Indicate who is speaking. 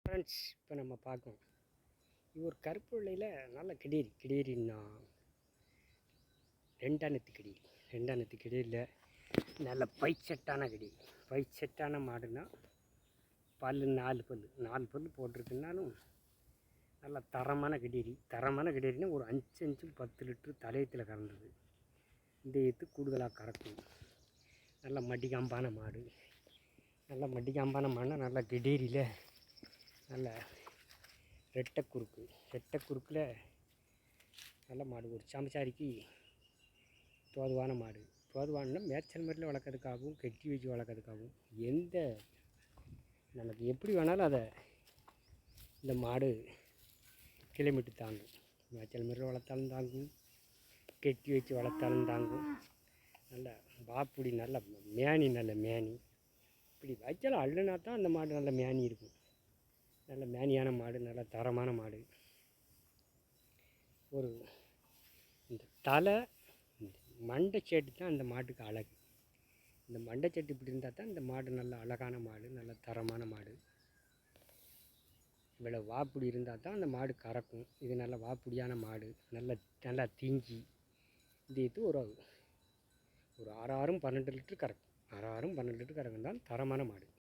Speaker 1: Friends, இப்போ நம்ம பார்க்கோம். இது ஒரு கருப்பு வெள்ளையில் நல்ல கிடேரின்னா ரெண்டானத்து கிடேரியில் நல்ல பைச்செட்டான பைச்செட்டான மாடுன்னா பல் 4 பல் போட்டிருக்குன்னாலும் நல்ல தரமான கிடேரின்னா ஒரு 5 இன்ச்சு 10 லிட்ரு தலையத்தில் கறந்தது. இந்த ஏற்று கூடுதலாக கறக்கும். நல்ல மடிக்காம்பான மாடுனா நல்ல கிடேரியில் நல்ல ரெட்டை குறுக்கில் நல்ல மாடு. ஒரு சமச்சாரிக்கு தோதுவானா மேய்ச்சல் மாதிரியில் வளர்க்கறதுக்காகவும் கட்டி வச்சு வளர்க்கறதுக்காகவும் நமக்கு எப்படி வேணாலும் அதை இந்த மாடு கிலோமீட்டர் தாங்கும். மேய்ச்சல் மாதிரியில் வளர்த்தாலும் தாங்கும், கட்டி வச்சு வளர்த்தாலும் தாங்கும். நல்ல வாப்புடி நல்ல மேனி இப்படி வைக்கலாம் அள்ளுனா தான் அந்த மாடு நல்ல மேனி இருக்கும். நல்ல மேனியான மாடு, நல்ல தரமான மாடு. ஒரு இந்த தலை மண்டைச்சேட்டு தான் அந்த மாட்டுக்கு அழகு. இந்த மண்டைச்சேட்டு இப்படி இருந்தால் தான் இந்த மாடு நல்ல அழகான மாடு, நல்ல தரமான மாடு. இவ்வளோ வாப்புடி இருந்தால் தான் அந்த மாடு கறக்கும். இது நல்ல வாப்புடியான மாடு, நல்லா தீஞ்சி. இது ஒரு 6 12 லிட்டரு கறக்கும். 6 12 லிட்டரு கறக்கும் தான் தரமான மாடு.